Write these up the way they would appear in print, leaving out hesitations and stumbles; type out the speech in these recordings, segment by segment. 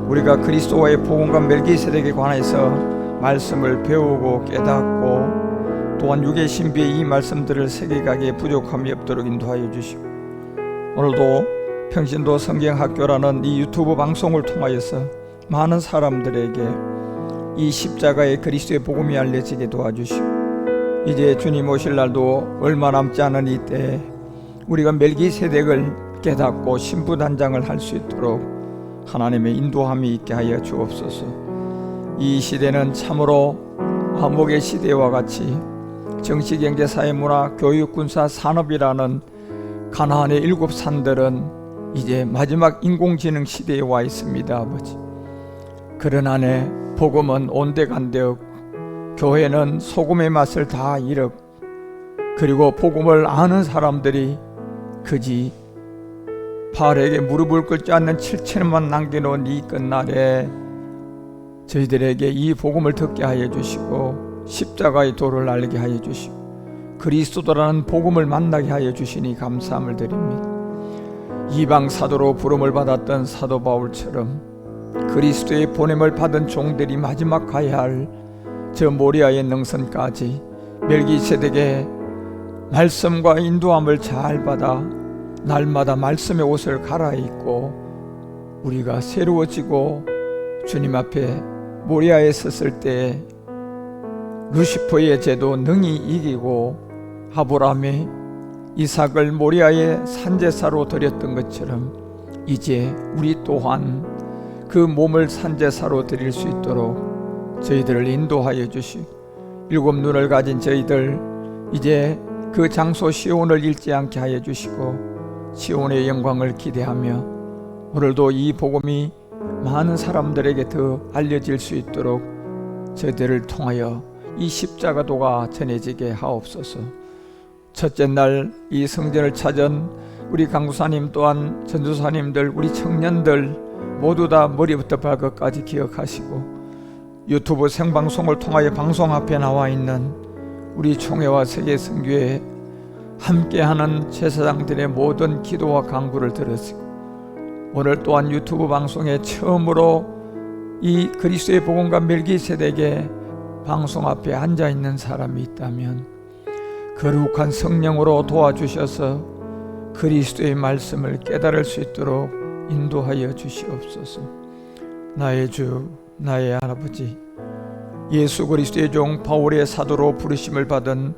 우리가 그리스도와의 복음과 멜기세덱에 관해서 말씀을 배우고 깨닫고 또한 육의 신비의 이 말씀들을 새겨가기에 부족함이 없도록 인도하여 주시고, 오늘도 평신도 성경학교라는 이 유튜브 방송을 통하여서 많은 사람들에게 이 십자가의 그리스도의 복음이 알려지게 도와주시고, 이제 주님 오실 날도 얼마 남지 않은 이때에 우리가 멜기세덱을 깨닫고 신부단장을 할 수 있도록 하나님의 인도함이 있게 하여 주옵소서. 이 시대는 참으로 암흑의 시대와 같이 정치, 경제, 사회, 문화, 교육, 군사, 산업이라는 가나안의 7산들은 이제 마지막 인공지능 시대에 와 있습니다. 아버지, 그런 안에 복음은 온데간데 교회는 소금의 맛을 다 잃어, 그리고 복음을 아는 사람들이 그지 바알에게 무릎을 꿇지 않는 7천만 남겨놓은 이 끝날에 저희들에게 이 복음을 듣게 하여 주시고, 십자가의 도를 알게 하여 주시고 그리스도라는 복음을 만나게 하여 주시니 감사함을 드립니다. 이방 사도로 부름을 받았던 사도 바울처럼 그리스도의 보냄을 받은 종들이 마지막 가야 할 저 모리아의 능선까지 멜기세덱의 말씀과 인도함을 잘 받아 날마다 말씀의 옷을 갈아입고 우리가 새로워지고 주님 앞에 모리아에 섰을 때 루시퍼의 제도 능히 이기고 아브라함이 이삭을 모리아의 산제사로 드렸던 것처럼 이제 우리 또한 그 몸을 산제사로 드릴 수 있도록 저희들을 인도하여 주시고, 7 눈을 가진 저희들 이제 그 장소 시온을 잃지 않게 하여 주시고 시온의 영광을 기대하며 오늘도 이 복음이 많은 사람들에게 더 알려질 수 있도록 저희들을 통하여 이 십자가도가 전해지게 하옵소서. 첫째 날 이 성전을 찾은 우리 강구사님 또한 전도사님들, 우리 청년들 모두 다 머리부터 발끝까지 기억하시고, 유튜브 생방송을 통하여 방송 앞에 나와 있는 우리 총회와 세계선교회 함께하는 제사장들의 모든 기도와 간구를 들으시고, 오늘 또한 유튜브 방송에 처음으로 이 그리스도의 복음과 멜기세덱의 방송 앞에 앉아있는 사람이 있다면 거룩한 성령으로 도와주셔서 그리스도의 말씀을 깨달을 수 있도록 인도하여 주시옵소서. 나의 주, 나의 아버지, 예수 그리스도의 종 바울의 사도로 부르심을 받은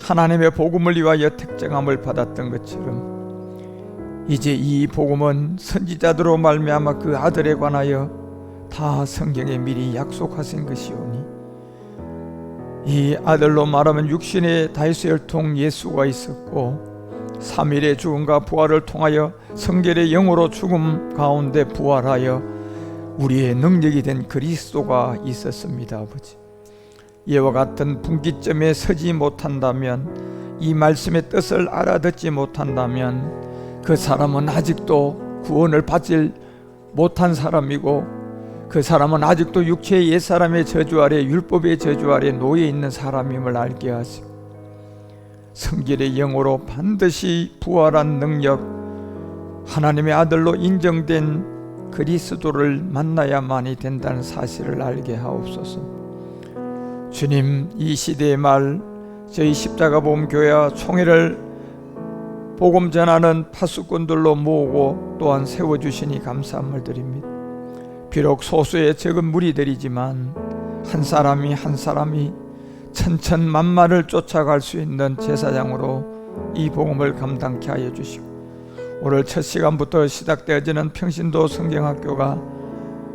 하나님의 복음을 위하여 택정함을 받았던 것처럼 이제 이 복음은 선지자들로 말미암아 그 아들에 관하여 다 성경에 미리 약속하신 것이오니, 이 아들로 말하면 육신의 다윗의 혈통 예수가 있었고 3일의 죽음과 부활을 통하여 성결의 영으로 죽음 가운데 부활하여 우리의 능력이 된 그리스도가 있었습니다. 아버지, 이와 같은 분기점에 서지 못한다면, 이 말씀의 뜻을 알아듣지 못한다면 그 사람은 아직도 구원을 받지 못한 사람이고, 그 사람은 아직도 육체의 옛사람의 저주 아래, 율법의 저주 아래 놓여 있는 사람임을 알게 하시고, 성결의 영으로 반드시 부활한 능력, 하나님의 아들로 인정된 그리스도를 만나야만이 된다는 사실을 알게 하옵소서. 주님, 이 시대의 말 저희 십자가복음교회와 총회를 복음 전하는 파수꾼들로 모으고 또한 세워주시니 감사함을 드립니다. 비록 소수의 적은 무리들이지만 한 사람이 한 사람이 천천만마를 쫓아갈 수 있는 제사장으로 이 복음을 감당케 하여 주시고, 오늘 첫 시간부터 시작되어지는 평신도 성경학교가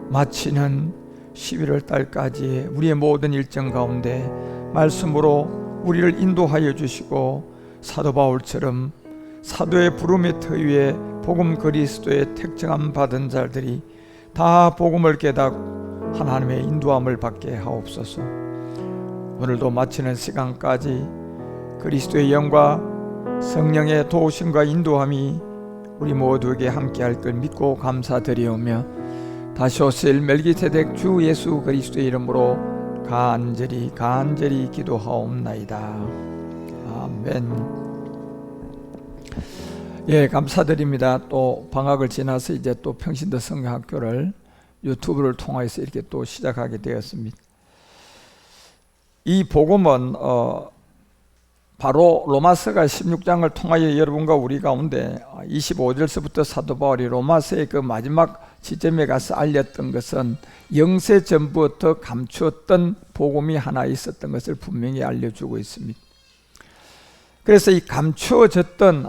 마치는 11월 달까지의 우리의 모든 일정 가운데 말씀으로 우리를 인도하여 주시고, 사도 바울처럼 사도의 부름의 터 위에 복음 그리스도의 택정함 받은 자들이 다 복음을 깨닫고 하나님의 인도함을 받게 하옵소서. 오늘도 마치는 시간까지 그리스도의 영과 성령의 도우심과 인도함이 우리 모두에게 함께할 걸 믿고 감사드리오며, 다시 오실 멜기세덱 주 예수 그리스도의 이름으로 간절히 기도하옵나이다. 아멘. 예, 감사드립니다. 또 방학을 지나서 이제 또 평신도 성경학교를 유튜브를 통해서 이렇게 또 시작하게 되었습니다. 이 복음은 바로 로마서가 16장을 통하여 여러분과 우리 가운데 25절서부터 사도 바울이 로마서의 그 마지막 지점에 가서 알렸던 것은 영세 전부터 감추었던 복음이 하나 있었던 것을 분명히 알려주고 있습니다. 그래서 이 감추어졌던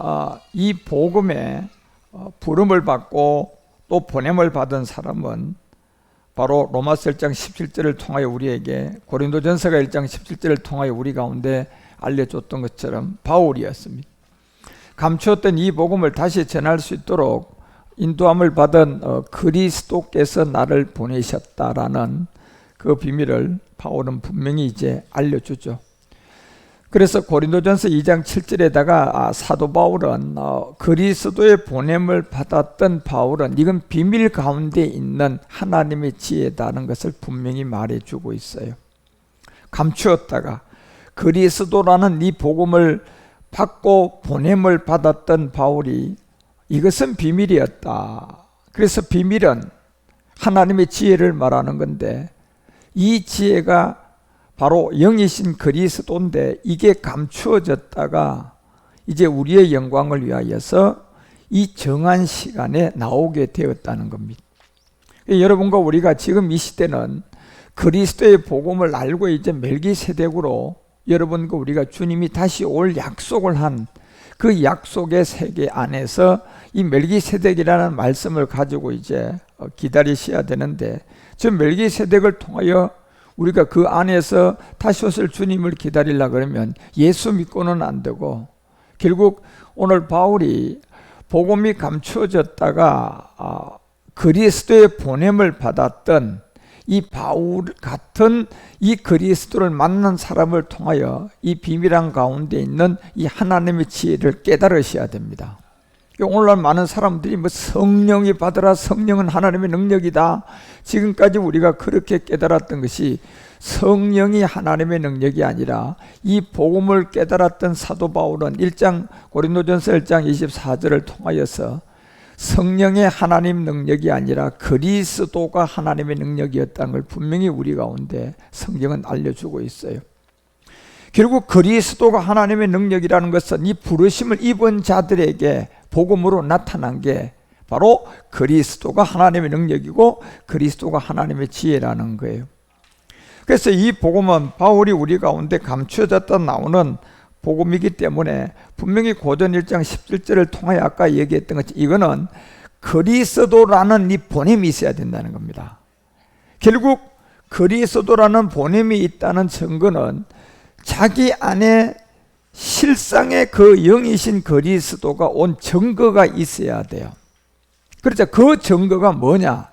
이 복음에 부름을 받고 또 보냄을 받은 사람은 바로 로마서 1장 17절을 통하여 우리에게, 고린도전서가 1장 17절을 통하여 우리 가운데 알려줬던 것처럼 바울이었습니다. 감추었던 이 복음을 다시 전할 수 있도록 인도함을 받은 그리스도께서 나를 보내셨다라는 그 비밀을 바울은 분명히 이제 알려주죠. 그래서 고린도전서 2장 7절에다가 사도 바울은 그리스도의 보냄을 받았던 바울은 이건 비밀 가운데 있는 하나님의 지혜다는 것을 분명히 말해주고 있어요. 감추었다가 그리스도라는 이 복음을 받고 보냄을 받았던 바울이 이것은 비밀이었다. 그래서 비밀은 하나님의 지혜를 말하는 건데, 이 지혜가 바로 영이신 그리스도인데 이게 감추어졌다가 이제 우리의 영광을 위하여서 이 정한 시간에 나오게 되었다는 겁니다. 여러분과 우리가 지금 이 시대는 그리스도의 복음을 알고 이제 멜기세덱으로 여러분과 우리가 주님이 다시 올 약속을 한 그 약속의 세계 안에서 이 멜기세덱이라는 말씀을 가지고 이제 기다리셔야 되는데, 저 멜기세덱을 통하여 우리가 그 안에서 다시 오실 주님을 기다리려 그러면 예수 믿고는 안 되고, 결국 오늘 바울이 복음이 감추어졌다가 그리스도의 보냄을 받았던 이 바울 같은 이 그리스도를 만난 사람을 통하여 이 비밀한 가운데 있는 이 하나님의 지혜를 깨달으셔야 됩니다. 오늘날 많은 사람들이 성령이 받으라, 성령은 하나님의 능력이다. 지금까지 우리가 그렇게 깨달았던 것이 성령이 하나님의 능력이 아니라 이 복음을 깨달았던 사도 바울은 고린도전서 1장 24절을 통하여서 성령의 하나님 능력이 아니라 그리스도가 하나님의 능력이었다는 걸 분명히 우리 가운데 성경은 알려주고 있어요. 결국 그리스도가 하나님의 능력이라는 것은 이 부르심을 입은 자들에게 복음으로 나타난 게 바로 그리스도가 하나님의 능력이고 그리스도가 하나님의 지혜라는 거예요. 그래서 이 복음은 바울이 우리 가운데 감추어졌다 나오는 복음이기 때문에 분명히 고전 1장 17절을 통하여 아까 얘기했던 것처럼 이거는 그리스도라는 이 보냄이 있어야 된다는 겁니다. 결국 그리스도라는 보냄이 있다는 증거는 자기 안에 실상의 그 영이신 그리스도가 온 증거가 있어야 돼요. 그렇죠. 그 증거가 뭐냐?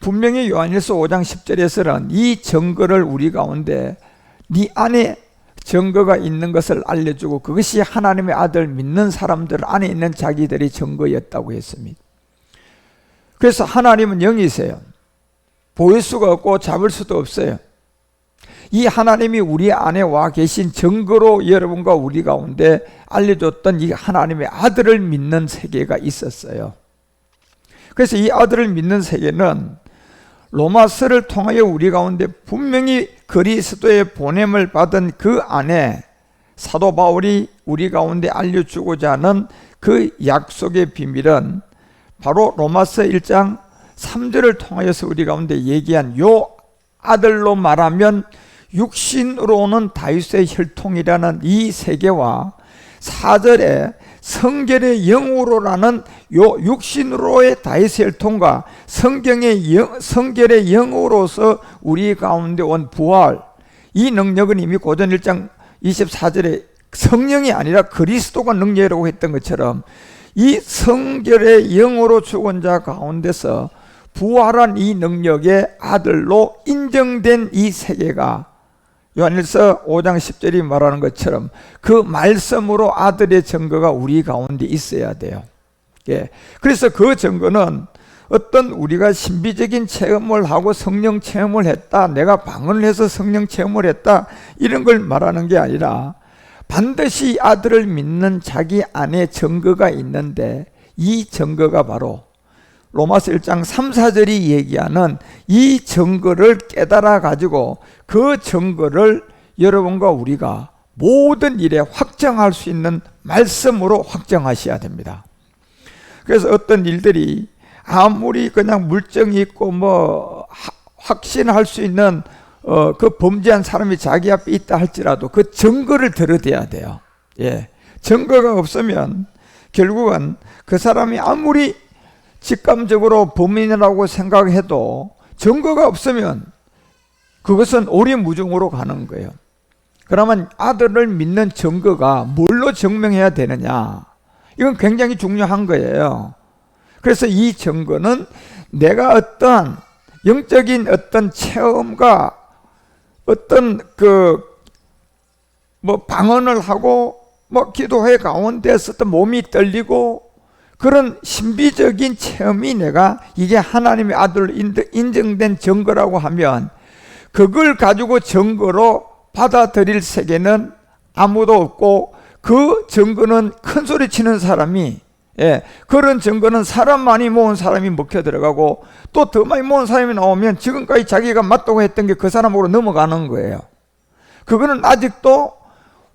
분명히 요한일서 5장 10절에서는 이 증거를 우리 가운데 네 안에 증거가 있는 것을 알려주고 그것이 하나님의 아들 믿는 사람들 안에 있는 자기들의 증거였다고 했습니다. 그래서 하나님은 영이세요. 보일 수가 없고 잡을 수도 없어요. 이 하나님이 우리 안에 와 계신 증거로 여러분과 우리 가운데 알려줬던 이 하나님의 아들을 믿는 세계가 있었어요. 그래서 이 아들을 믿는 세계는 로마서를 통하여 우리 가운데 분명히 그리스도의 보냄을 받은 그 안에 사도 바울이 우리 가운데 알려주고자 하는 그 약속의 비밀은 바로 로마서 1장 3절을 통하여서 우리 가운데 얘기한 요 아들로 말하면 육신으로 오는 다윗의 혈통이라는 이 세계와 4절에 성결의 영으로라는 요 육신으로의 다윗의 혈통과 성결의 영으로서 우리 가운데 온 부활, 이 능력은 이미 고전 1장 24절에 성령이 아니라 그리스도가 능력이라고 했던 것처럼 이 성결의 영으로 죽은 자 가운데서 부활한 이 능력의 아들로 인정된 이 세계가 요한일서 5장 10절이 말하는 것처럼 그 말씀으로 아들의 증거가 우리 가운데 있어야 돼요. 예. 그래서 그 증거는 어떤 우리가 신비적인 체험을 하고 성령 체험을 했다, 내가 방언을 해서 성령 체험을 했다, 이런 걸 말하는 게 아니라 반드시 아들을 믿는 자기 안에 증거가 있는데 이 증거가 바로 로마서 1장 3, 4절이 얘기하는 이 증거를 깨달아 가지고 그 증거를 여러분과 우리가 모든 일에 확정할 수 있는 말씀으로 확정하셔야 됩니다. 그래서 어떤 일들이 아무리 그냥 물증이 있고 확신할 수 있는 그 범죄한 사람이 자기 앞에 있다 할지라도 그 증거를 들어대야 돼요. 예. 증거가 없으면 결국은 그 사람이 아무리 직감적으로 범인이라고 생각해도 증거가 없으면 그것은 오리무중으로 가는 거예요. 그러면 아들을 믿는 증거가 뭘로 증명해야 되느냐? 이건 굉장히 중요한 거예요. 그래서 이 증거는 내가 어떤 영적인 어떤 체험과 어떤 방언을 하고 기도회 가운데서 또 몸이 떨리고 그런 신비적인 체험이 내가 이게 하나님의 아들로 인정된 증거라고 하면 그걸 가지고 증거로 받아들일 세계는 아무도 없고 그 증거는 큰 소리 치는 사람이 그런 증거는 사람 많이 모은 사람이 먹혀 들어가고 또 더 많이 모은 사람이 나오면 지금까지 자기가 맞다고 했던 게 그 사람으로 넘어가는 거예요. 그거는 아직도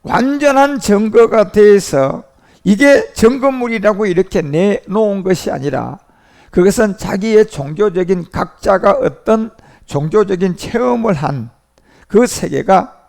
완전한 증거가 돼서 이게 증거물이라고 이렇게 내놓은 것이 아니라 그것은 자기의 종교적인 각자가 어떤 종교적인 체험을 한 그 세계가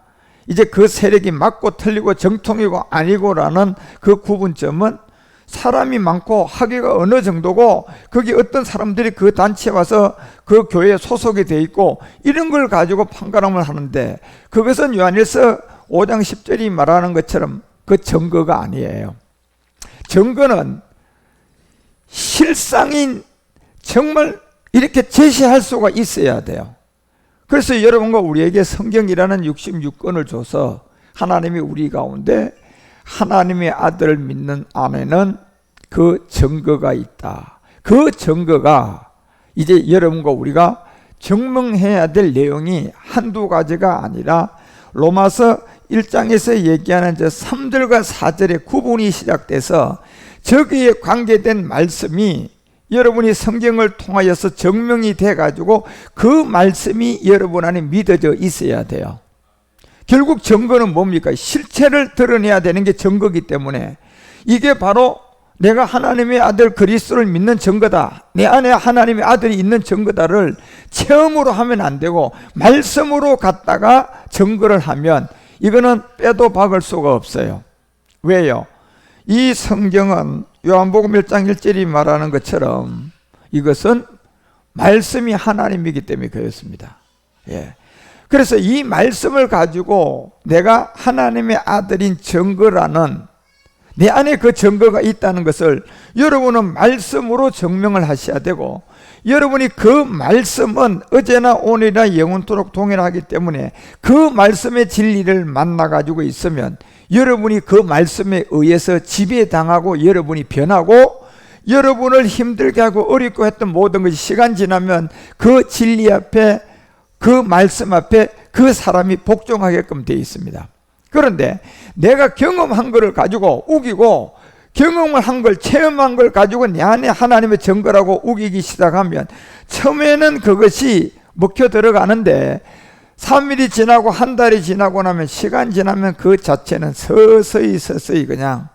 이제 그 세력이 맞고 틀리고 정통이고 아니고라는 그 구분점은 사람이 많고 학위가 어느 정도고 거기 어떤 사람들이 그 단체에 와서 그 교회에 소속이 돼 있고 이런 걸 가지고 판가름을 하는데 그것은 요한일서 5장 10절이 말하는 것처럼 그 증거가 아니에요. 증거는 실상인 정말 이렇게 제시할 수가 있어야 돼요. 그래서 여러분과 우리에게 성경이라는 66권을 줘서 하나님이 우리 가운데 하나님의 아들을 믿는 안에는 그 증거가 있다. 그 증거가 이제 여러분과 우리가 증명해야 될 내용이 한두 가지가 아니라 로마서 1장에서 얘기하는 저 3절과 4절의 구분이 시작돼서 저기에 관계된 말씀이 여러분이 성경을 통하여서 증명이 돼가지고 그 말씀이 여러분 안에 믿어져 있어야 돼요. 결국 증거는 뭡니까? 실체를 드러내야 되는 게 증거이기 때문에 이게 바로 내가 하나님의 아들 그리스도를 믿는 증거다, 내 안에 하나님의 아들이 있는 증거다를 체험으로 하면 안 되고 말씀으로 갖다가 증거를 하면 이거는 빼도 박을 수가 없어요. 왜요? 이 성경은 요한복음 1장 1절이 말하는 것처럼 이것은 말씀이 하나님이기 때문에 그렇습니다. 예. 그래서 이 말씀을 가지고 내가 하나님의 아들인 증거라는 내 안에 그 증거가 있다는 것을 여러분은 말씀으로 증명을 하셔야 되고 여러분이 그 말씀은 어제나 오늘이나 영원토록 동일하기 때문에 그 말씀의 진리를 만나가지고 있으면 여러분이 그 말씀에 의해서 지배당하고 여러분이 변하고 여러분을 힘들게 하고 어렵고 했던 모든 것이 시간 지나면 그 진리 앞에 그 말씀 앞에 그 사람이 복종하게끔 되어 있습니다. 그런데 내가 경험한 것을 가지고 우기고 경험을 한 걸 체험한 걸 가지고 내 안에 하나님의 증거라고 우기기 시작하면 처음에는 그것이 먹혀 들어가는데 3일이 지나고 한 달이 지나고 나면 시간 지나면 그 자체는 서서히 그냥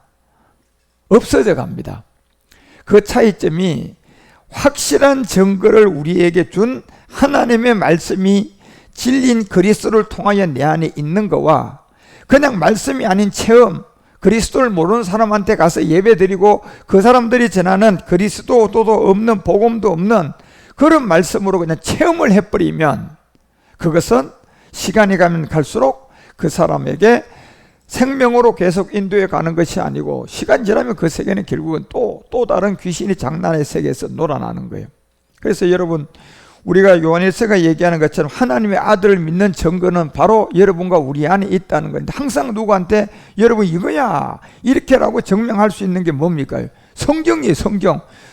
없어져 갑니다. 그 차이점이 확실한 증거를 우리에게 준 하나님의 말씀이 진리인 그리스도를 통하여 내 안에 있는 거와 그냥 말씀이 아닌 체험, 그리스도를 모르는 사람한테 가서 예배드리고 그 사람들이 전하는 그리스도도 없는 복음도 없는 그런 말씀으로 그냥 체험을 해버리면 그것은 시간이 가면 갈수록 그 사람에게 생명으로 계속 인도해 가는 것이 아니고 시간 지나면 그 세계는 결국은 또 다른 귀신이 장난의 세계에서 놀아나는 거예요. 그래서 여러분 우리가 요한일서가 얘기하는 것처럼 하나님의 아들을 믿는 증거는 바로 여러분과 우리 안에 있다는 건데 항상 누구한테 여러분 이거야 이렇게라고 증명할 수 있는 게 뭡니까? 성경이에요.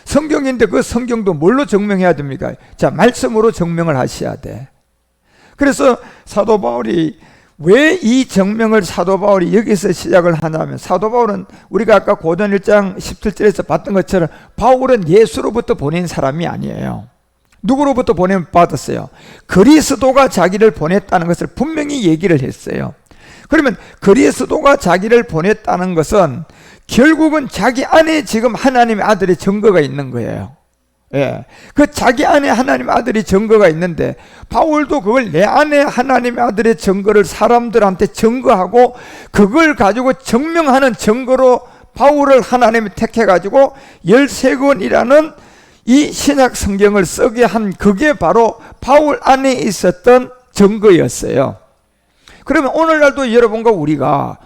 성경인데 그 성경도 뭘로 증명해야 됩니까? 자, 말씀으로 증명을 하셔야 돼. 그래서 사도 바울이 왜 이 정명을 사도 바울이 여기서 시작을 하냐면, 사도 바울은 우리가 아까 고전 1장 17절에서 봤던 것처럼 바울은 예수로부터 보낸 사람이 아니에요. 누구로부터 보냄 받았어요? 그리스도가 자기를 보냈다는 것을 분명히 얘기를 했어요. 그러면 그리스도가 자기를 보냈다는 것은 결국은 자기 안에 지금 하나님의 아들의 증거가 있는 거예요. 예, 그 자기 안에 하나님의 아들이 증거가 있는데, 바울도 그걸 내 안에 하나님의 아들의 증거를 사람들한테 증거하고 그걸 가지고 증명하는 증거로 바울을 하나님이 택해가지고 13권이라는 이 신약 성경을 쓰게 한, 그게 바로 바울 안에 있었던 증거였어요. 그러면 오늘날도 여러분과 우리가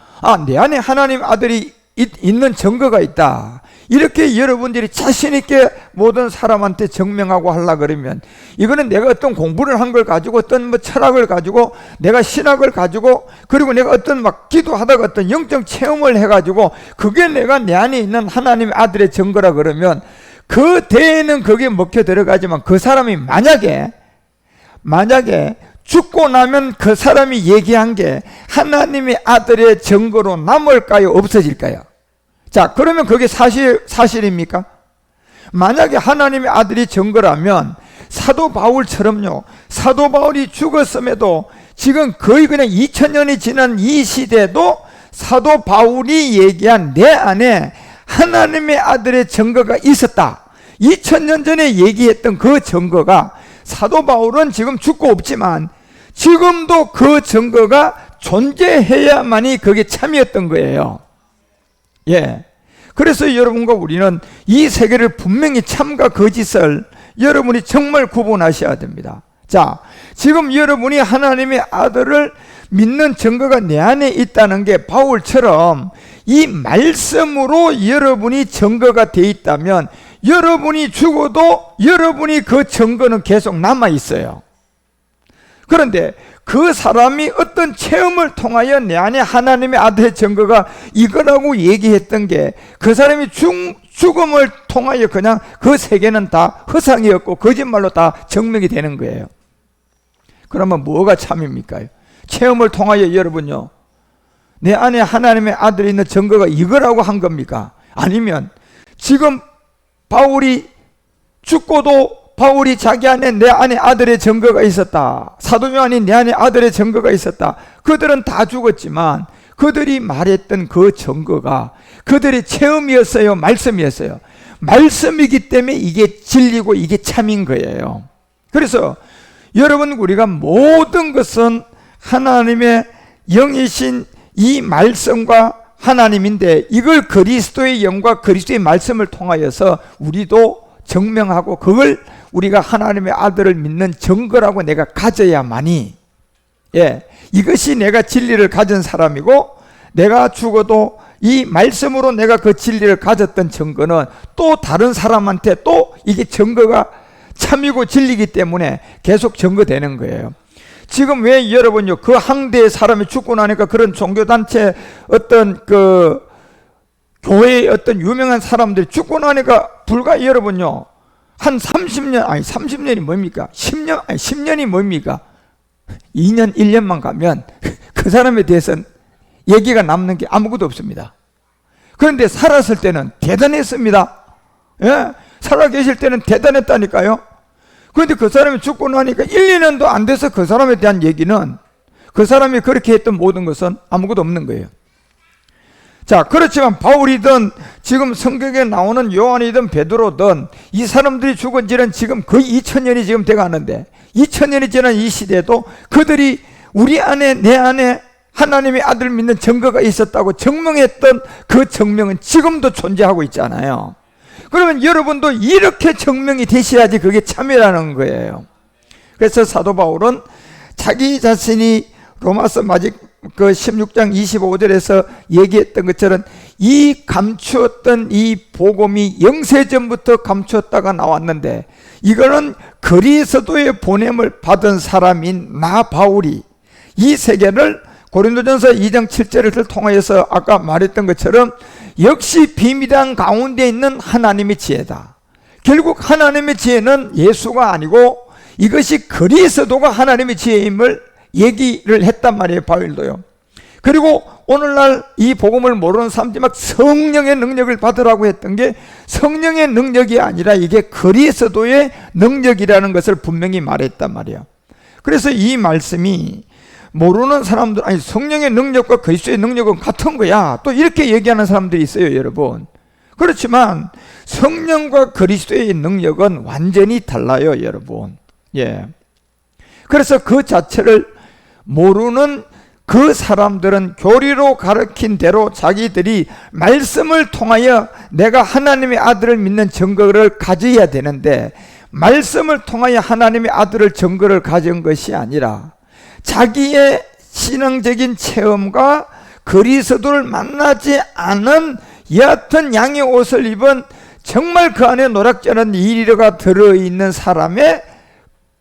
내 안에 하나님 아들이 있는 증거가 있다, 이렇게 여러분들이 자신 있게 모든 사람한테 증명하고 하려 그러면, 이거는 내가 어떤 공부를 한 걸 가지고, 어떤 뭐 철학을 가지고, 내가 신학을 가지고, 그리고 내가 어떤 막 기도하다가 어떤 영적 체험을 해가지고 그게 내가 내 안에 있는 하나님의 아들의 증거라 그러면, 그 대에는 그게 먹혀 들어가지만 그 사람이 만약에 죽고 나면 그 사람이 얘기한 게 하나님의 아들의 증거로 남을까요? 없어질까요? 자, 그러면 그게 사실입니까? 만약에 하나님의 아들이 증거라면 사도 바울처럼요, 사도 바울이 죽었음에도 지금 거의 그냥 2000년이 지난 이 시대도 사도 바울이 얘기한 내 안에 하나님의 아들의 증거가 있었다, 2000년 전에 얘기했던 그 증거가, 사도 바울은 지금 죽고 없지만 지금도 그 증거가 존재해야만이 그게 참이었던 거예요. 예. 그래서 여러분과 우리는 이 세계를 분명히 참과 거짓을 여러분이 정말 구분하셔야 됩니다. 자, 지금 여러분이 하나님의 아들을 믿는 증거가 내 안에 있다는 게 바울처럼 이 말씀으로 여러분이 증거가 돼 있다면, 여러분이 죽어도 여러분이 그 증거는 계속 남아 있어요. 그런데 그 사람이 어떤 체험을 통하여 내 안에 하나님의 아들의 증거가 이거라고 얘기했던 게, 그 사람이 죽음을 통하여 그냥 그 세계는 다 허상이었고 거짓말로 다 증명이 되는 거예요. 그러면 뭐가 참입니까? 체험을 통하여 여러분요, 내 안에 하나님의 아들이 있는 증거가 이거라고 한 겁니까? 아니면 지금 바울이 죽고도 바울이 자기 안에 내 안에 아들의 증거가 있었다, 사도 요한이 내 안에 아들의 증거가 있었다, 그들은 다 죽었지만 그들이 말했던 그 증거가 그들의 체험이었어요, 말씀이었어요? 말씀이기 때문에 이게 진리고 이게 참인 거예요. 그래서 여러분, 우리가 모든 것은 하나님의 영이신 이 말씀과 하나님인데, 이걸 그리스도의 영과 그리스도의 말씀을 통하여서 우리도 증명하고, 그걸 우리가 하나님의 아들을 믿는 증거라고 내가 가져야만이, 예, 이것이 내가 진리를 가진 사람이고, 내가 죽어도 이 말씀으로 내가 그 진리를 가졌던 증거는 또 다른 사람한테 또 이게 증거가 참이고 진리이기 때문에 계속 증거되는 거예요. 지금 왜 여러분요, 그 항대의 사람이 죽고 나니까 그런 종교단체 어떤 그 교회의 어떤 유명한 사람들이 죽고 나니까 불과 여러분요, 한 30년, 아니 30년이 뭡니까? 10년, 아니 10년이 뭡니까? 2년, 1년만 가면 그 사람에 대해서는 얘기가 남는 게 아무것도 없습니다. 그런데 살았을 때는 대단했습니다. 예? 살아 계실 때는 대단했다니까요. 그런데 그 사람이 죽고 나니까 1, 2년도 안 돼서 그 사람에 대한 얘기는, 그 사람이 그렇게 했던 모든 것은 아무것도 없는 거예요. 자, 그렇지만 바울이든 지금 성경에 나오는 요한이든 베드로든 이 사람들이 죽은 지는 지금 거의 2000년이 지금 돼가는데, 2000년이 지난 이 시대에도 그들이 우리 안에, 내 안에 하나님의 아들 믿는 증거가 있었다고 증명했던 그 증명은 지금도 존재하고 있잖아요. 그러면 여러분도 이렇게 증명이 되셔야지 그게 참이라는 거예요. 그래서 사도 바울은 자기 자신이 로마서 마지막 그 16장 25절에서 얘기했던 것처럼 이 감추었던 이 복음이 영세전부터 감추었다가 나왔는데, 이거는 그리스도의 보냄을 받은 사람인 나 바울이 이 세계를 고린도전서 2장 7절을 통하여서 아까 말했던 것처럼 역시 비밀한 가운데 있는 하나님의 지혜다. 결국 하나님의 지혜는 예수가 아니고 이것이 그리스도가 하나님의 지혜임을 얘기를 했단 말이에요, 바울도요. 그리고 오늘날 이 복음을 모르는 사람들이 막 성령의 능력을 받으라고 했던 게 성령의 능력이 아니라 이게 그리스도의 능력이라는 것을 분명히 말했단 말이에요. 그래서 이 말씀이 모르는 사람들, 아니 성령의 능력과 그리스도의 능력은 같은 거야, 또 이렇게 얘기하는 사람들이 있어요, 여러분. 그렇지만 성령과 그리스도의 능력은 완전히 달라요, 여러분. 예. 그래서 그 자체를 모르는 그 사람들은 교리로 가르친 대로 자기들이 말씀을 통하여 내가 하나님의 아들을 믿는 증거를 가져야 되는데, 말씀을 통하여 하나님의 아들을 증거를 가진 것이 아니라 자기의 신앙적인 체험과 그리스도를 만나지 않은 옅은 양의 옷을 입은 정말 그 안에 노략자는 이리가 들어있는 사람의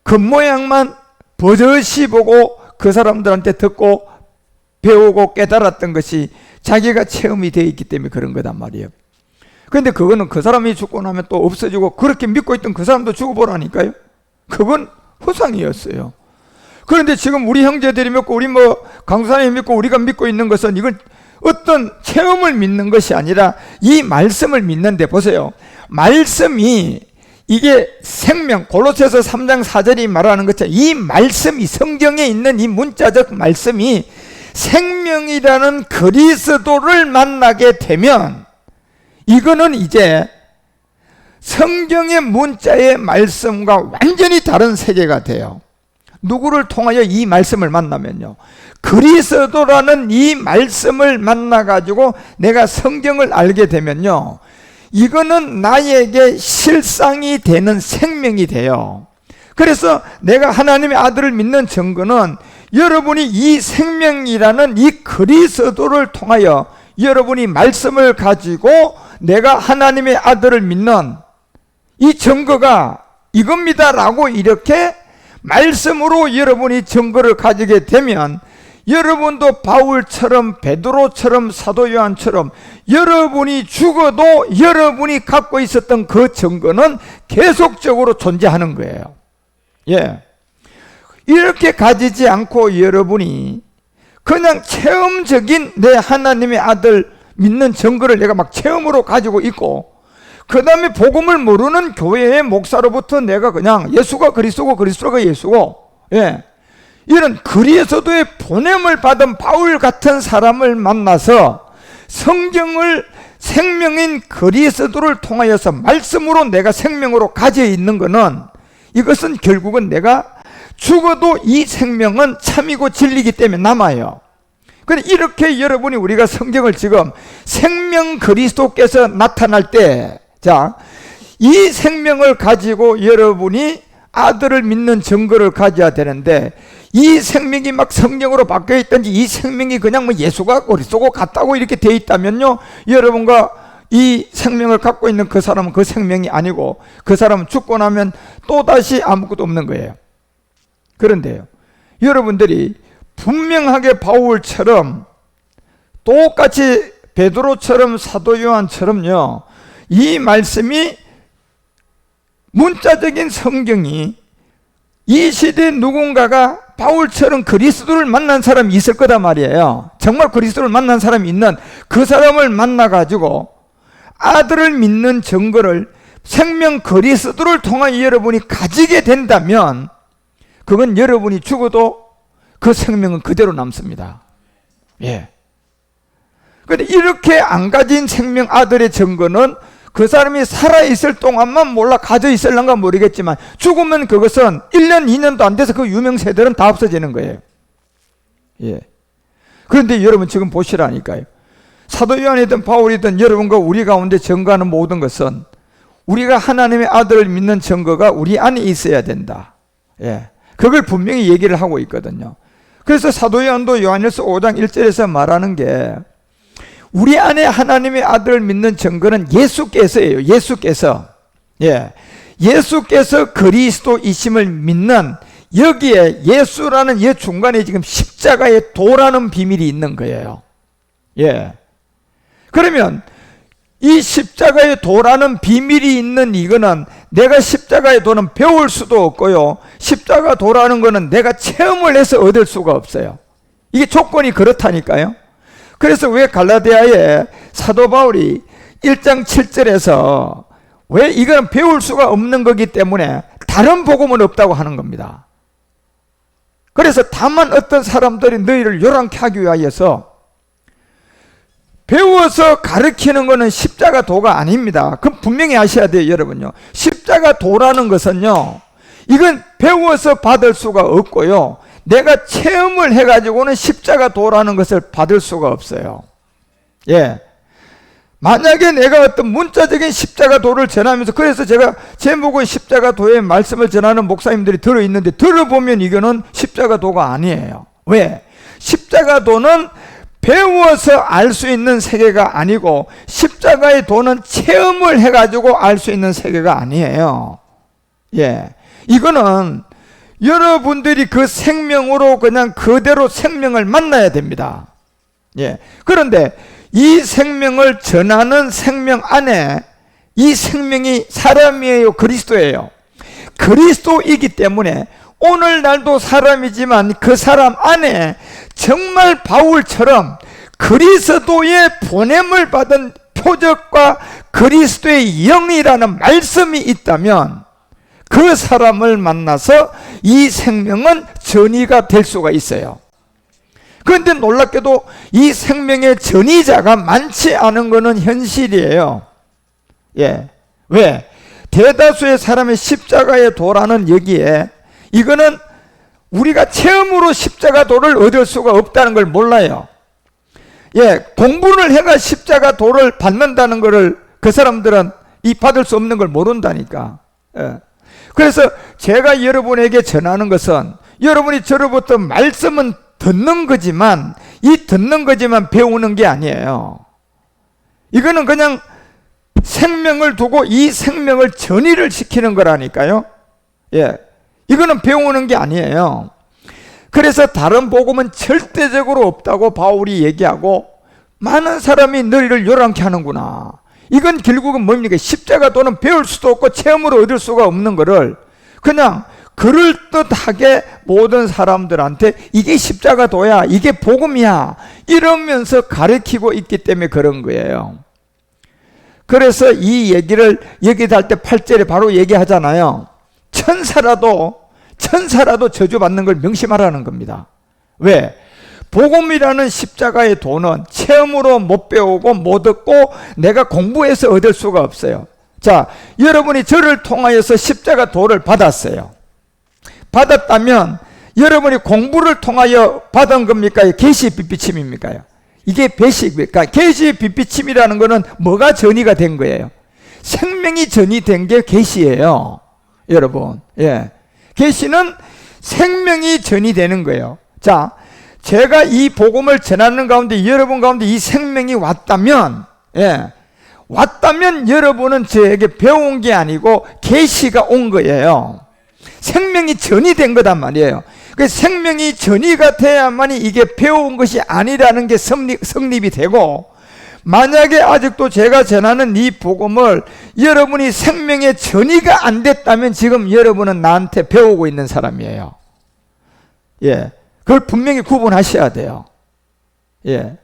겉모양만 버젓이 보고 그 사람들한테 듣고 배우고 깨달았던 것이 자기가 체험이 되어 있기 때문에 그런 거단 말이에요. 그런데 그거는 그 사람이 죽고 나면 또 없어지고, 그렇게 믿고 있던 그 사람도 죽어보라니까요. 그건 후상이었어요. 그런데 지금 우리 형제들이 믿고 우리 강사님이 믿고 우리가 믿고 있는 것은 이건 어떤 체험을 믿는 것이 아니라 이 말씀을 믿는데, 보세요. 말씀이 이게 생명, 골로새서 3장 4절이 말하는 것처럼 이 말씀이, 성경에 있는 이 문자적 말씀이 생명이라는 그리스도를 만나게 되면 이거는 이제 성경의 문자의 말씀과 완전히 다른 세계가 돼요. 누구를 통하여 이 말씀을 만나면요, 그리스도라는 이 말씀을 만나가지고 내가 성경을 알게 되면요, 이거는 나에게 실상이 되는 생명이 돼요. 그래서 내가 하나님의 아들을 믿는 증거는 여러분이 이 생명이라는 이 그리스도를 통하여 여러분이 말씀을 가지고 내가 하나님의 아들을 믿는 이 증거가 이겁니다 라고 이렇게 말씀으로 여러분이 증거를 가지게 되면, 여러분도 바울처럼 베드로처럼 사도 요한처럼 여러분이 죽어도 여러분이 갖고 있었던 그 증거는 계속적으로 존재하는 거예요. 예. 이렇게 가지지 않고 여러분이 그냥 체험적인 내 하나님의 아들 믿는 증거를 내가 막 체험으로 가지고 있고, 그 다음에 복음을 모르는 교회의 목사로부터 내가 그냥 예수가 그리스도고 그리스도가 예수고, 예, 이런 그리스도의 보냄을 받은 바울 같은 사람을 만나서 성경을 생명인 그리스도를 통하여서 말씀으로 내가 생명으로 가져 있는 것은, 이것은 결국은 내가 죽어도 이 생명은 참이고 진리이기 때문에 남아요. 그런데 이렇게 여러분이 우리가 성경을 지금 생명 그리스도께서 나타날 때, 자, 이 생명을 가지고 여러분이 아들을 믿는 증거를 가져야 되는데, 이 생명이 막 성령으로 바뀌어 있든지 이 생명이 그냥 뭐 예수가 그리스도고 같다고 이렇게 되어 있다면요, 여러분과 이 생명을 갖고 있는 그 사람은 그 생명이 아니고 그 사람은 죽고 나면 또다시 아무것도 없는 거예요. 그런데요, 여러분들이 분명하게 바울처럼 똑같이 베드로처럼 사도 요한처럼요, 이 말씀이 문자적인 성경이 이 시대에 누군가가 바울처럼 그리스도를 만난 사람이 있을 거다 말이에요. 정말 그리스도를 만난 사람이 있는 그 사람을 만나가지고 아들을 믿는 증거를 생명 그리스도를 통하여 여러분이 가지게 된다면 그건 여러분이 죽어도 그 생명은 그대로 남습니다. 예. 그런데 이렇게 안 가진 생명 아들의 증거는 그 사람이 살아있을 동안만 몰라 가져 있을런가 모르겠지만 죽으면 그것은 1년 2년도 안 돼서 그 유명세들은 다 없어지는 거예요. 예. 그런데 여러분 지금 보시라니까요. 사도 요한이든 바울이든 여러분과 우리 가운데 증거하는 모든 것은 우리가 하나님의 아들을 믿는 증거가 우리 안에 있어야 된다. 예. 그걸 분명히 얘기를 하고 있거든요. 그래서 사도 요한도 요한일서 5장 1절에서 말하는 게, 우리 안에 하나님의 아들을 믿는 증거는 예수께서예요. 예수께서. 예. 예수께서 그리스도이심을 믿는, 여기에 예수라는 이 중간에 지금 십자가의 도라는 비밀이 있는 거예요. 예. 그러면 이 십자가의 도라는 비밀이 있는 이거는 내가 십자가의 도는 배울 수도 없고요, 십자가 도라는 거는 내가 체험을 해서 얻을 수가 없어요. 이게 조건이 그렇다니까요. 그래서 왜 갈라디아에 사도 바울이 1장 7절에서 왜 이건 배울 수가 없는 거기 때문에 다른 복음은 없다고 하는 겁니다. 그래서 다만 어떤 사람들이 너희를 요란케 하기 위하여서 배워서 가르치는 것은 십자가 도가 아닙니다. 그럼 분명히 아셔야 돼요, 여러분요. 십자가 도라는 것은요, 이건 배워서 받을 수가 없고요, 내가 체험을 해가지고는 십자가 도라는 것을 받을 수가 없어요. 예. 만약에 내가 어떤 문자적인 십자가 도를 전하면서, 그래서 제가 제목은 십자가 도의 말씀을 전하는 목사님들이 들어있는데, 들어보면 이거는 십자가 도가 아니에요. 왜? 십자가 도는 배워서 알 수 있는 세계가 아니고, 십자가의 도는 체험을 해가지고 알 수 있는 세계가 아니에요. 예. 이거는 여러분들이 그 생명으로 그냥 그대로 생명을 만나야 됩니다. 예. 그런데 이 생명을 전하는 생명 안에 이 생명이 사람이에요, 그리스도예요? 그리스도이기 때문에 오늘날도 사람이지만 그 사람 안에 정말 바울처럼 그리스도의 보냄을 받은 표적과 그리스도의 영이라는 말씀이 있다면 그 사람을 만나서 이 생명은 전이가 될 수가 있어요. 그런데 놀랍게도 이 생명의 전이자가 많지 않은 것은 현실이에요. 예. 왜? 대다수의 사람의 십자가의 도라는 여기에, 이거는 우리가 체험으로 십자가 도를 얻을 수가 없다는 걸 몰라요. 예, 공부를 해가 십자가 도를 받는다는 것을 그 사람들은 이 받을 수 없는 걸 모른다니까. 예. 그래서 제가 여러분에게 전하는 것은, 여러분이 저로부터 말씀은 듣는 거지만, 이 듣는 거지만 배우는 게 아니에요. 이거는 그냥 생명을 두고 이 생명을 전이를 시키는 거라니까요. 예. 이거는 배우는 게 아니에요. 그래서 다른 복음은 절대적으로 없다고 바울이 얘기하고, 많은 사람이 너희를 요란케 하는구나. 이건 결국은 뭡니까? 십자가 도는 배울 수도 없고 체험으로 얻을 수가 없는 거를 그냥 그럴듯하게 모든 사람들한테 이게 십자가 도야, 이게 복음이야, 이러면서 가르치고 있기 때문에 그런 거예요. 그래서 이 얘기를 여기다 할 때 8절에 바로 얘기하잖아요. 천사라도 저주받는 걸 명심하라는 겁니다. 왜? 복음이라는 십자가의 도는 체험으로 못 배우고 못 얻고 내가 공부해서 얻을 수가 없어요. 자, 여러분이 저를 통하여서 십자가 도를 받았어요. 받았다면 여러분이 공부를 통하여 받은 겁니까? 계시의 빛비침입니까? 이게 배식입니까? 계시의 빛비침이라는 거는 뭐가 전이가 된 거예요? 생명이 전이된 게 계시예요, 여러분. 예. 계시는 생명이 전이되는 거예요. 자, 제가 이 복음을 전하는 가운데 여러분 가운데 이 생명이 왔다면, 예, 왔다면 여러분은 저에게 배운 게 아니고 계시가 온 거예요. 생명이 전이된 거단 말이에요. 그 생명이 전이가 돼야만이 이게 배운 것이 아니라는 게 성립이 되고, 만약에 아직도 제가 전하는 이 복음을 여러분이 생명의 전이가 안 됐다면 지금 여러분은 나한테 배우고 있는 사람이에요. 예. 그걸 분명히 구분하셔야 돼요. 예.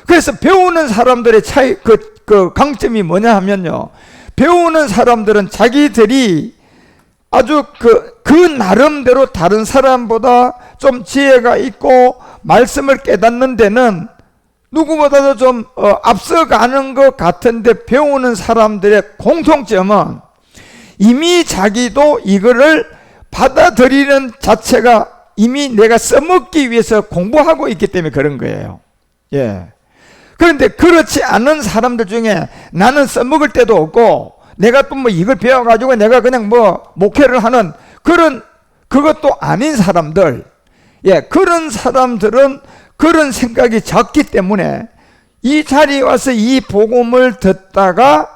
그래서 배우는 사람들의 차이, 그 강점이 뭐냐 하면요, 배우는 사람들은 자기들이 아주 그 나름대로 다른 사람보다 좀 지혜가 있고 말씀을 깨닫는 데는 누구보다도 좀 앞서가는 것 같은데, 배우는 사람들의 공통점은 이미 자기도 이거를 받아들이는 자체가 이미 내가 써먹기 위해서 공부하고 있기 때문에 그런 거예요. 예. 그런데 그렇지 않은 사람들 중에 나는 써먹을 때도 없고 내가 또 뭐 이걸 배워가지고 내가 그냥 뭐 목회를 하는 그것도 아닌 사람들, 예, 그런 사람들은 그런 생각이 작기 때문에 이 자리에 와서 이 복음을 듣다가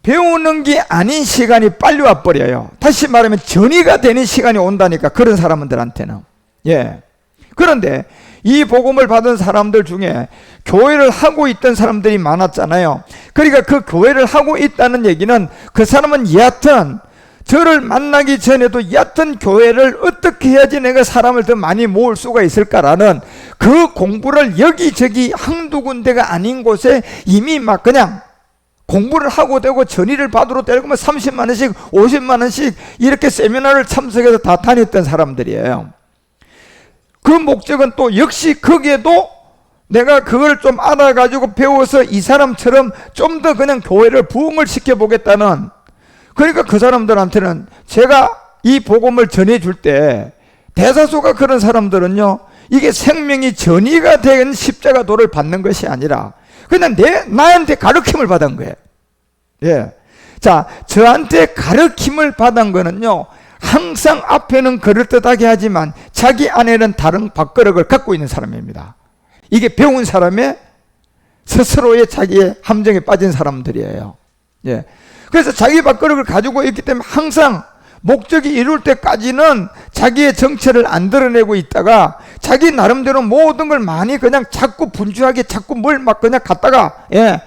배우는 게 아닌 시간이 빨리 와버려요. 다시 말하면 전이가 되는 시간이 온다니까, 그런 사람들한테는. 예. 그런데 이 복음을 받은 사람들 중에 교회를 하고 있던 사람들이 많았잖아요. 그러니까 그 교회를 하고 있다는 얘기는 그 사람은 여하튼 저를 만나기 전에도 여하튼 교회를 어떻게 해야지 내가 사람을 더 많이 모을 수가 있을까라는 그 공부를 여기저기 한두 군데가 아닌 곳에 이미 막 그냥 공부를 하고 되고 전의를 받으러 데리고 30만 원씩 50만 원씩 이렇게 세미나를 참석해서 다 다녔던 사람들이에요. 그 목적은 또 역시 거기에도 내가 그걸 좀 알아가지고 배워서 이 사람처럼 좀 더 그냥 교회를 부흥을 시켜보겠다는, 그러니까 그 사람들한테는 제가 이 복음을 전해줄 때 대다수가 그런 사람들은요, 이게 생명이 전이가 된 십자가도를 받는 것이 아니라 그냥 나한테 가르침을 받은 거예요. 예. 자, 저한테 가르침을 받은 거는요, 항상 앞에는 그럴듯하게 하지만 자기 안에는 다른 밥그릇을 갖고 있는 사람입니다. 이게 배운 사람의 스스로의 자기의 함정에 빠진 사람들이에요. 예. 그래서 자기 밥그릇을 가지고 있기 때문에 항상 목적이 이룰 때까지는 자기의 정체를 안 드러내고 있다가 자기 나름대로 모든 걸 많이 그냥 자꾸 분주하게 자꾸 뭘 막 그냥 갖다가, 예,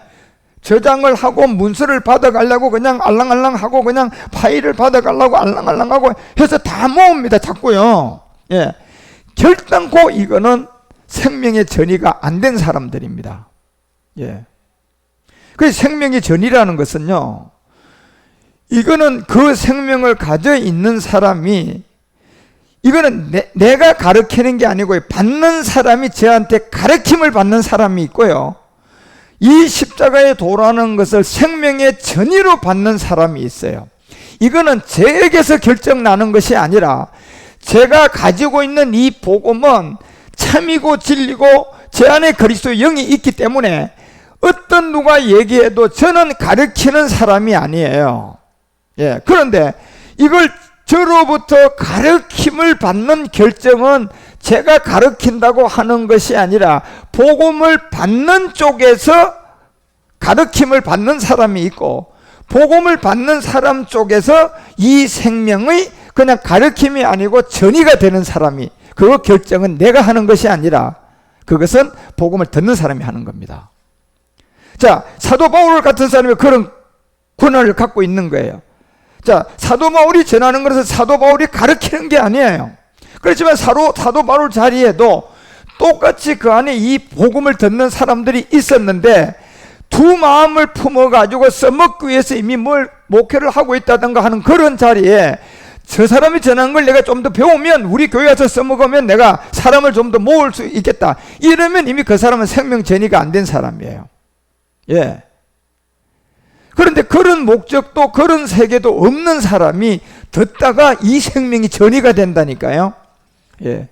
저장을 하고 문서를 받아가려고 그냥 알랑알랑하고 그냥 파일을 받아가려고 알랑알랑하고 해서 다 모읍니다. 자꾸요. 예. 결단코 이거는 생명의 전이가 안 된 사람들입니다. 예. 그래서 생명의 전이라는 것은요, 이거는 그 생명을 가져 있는 사람이, 이거는 내가 가르치는 게 아니고 받는 사람이 저한테 가르침을 받는 사람이 있고요, 이 십자가의 도라는 것을 생명의 전의로 받는 사람이 있어요. 이거는 제에게서 결정나는 것이 아니라 제가 가지고 있는 이 복음은 참이고 진리고 제 안에 그리스도의 영이 있기 때문에 어떤 누가 얘기해도 저는 가르치는 사람이 아니에요. 예, 그런데 이걸 저로부터 가르침을 받는 결정은 제가 가르친다고 하는 것이 아니라 복음을 받는 쪽에서 가르침을 받는 사람이 있고, 복음을 받는 사람 쪽에서 이 생명의 그냥 가르침이 아니고 전이가 되는 사람이, 그 결정은 내가 하는 것이 아니라 그것은 복음을 듣는 사람이 하는 겁니다. 자, 사도 바울 같은 사람이 그런 권한을 갖고 있는 거예요. 자, 사도 바울이 전하는 것은 사도 바울이 가르치는 게 아니에요. 그렇지만 사도 바울 자리에도 똑같이 그 안에 이 복음을 듣는 사람들이 있었는데 두 마음을 품어가지고 써먹기 위해서 이미 뭘 목회를 하고 있다든가 하는 그런 자리에 저 사람이 전한 걸 내가 좀 더 배우면 우리 교회 와서 써먹으면 내가 사람을 좀 더 모을 수 있겠다, 이러면 이미 그 사람은 생명 전이가 안 된 사람이에요. 예. 그런데 그런 목적도 그런 세계도 없는 사람이 듣다가 이 생명이 전이가 된다니까요. 예.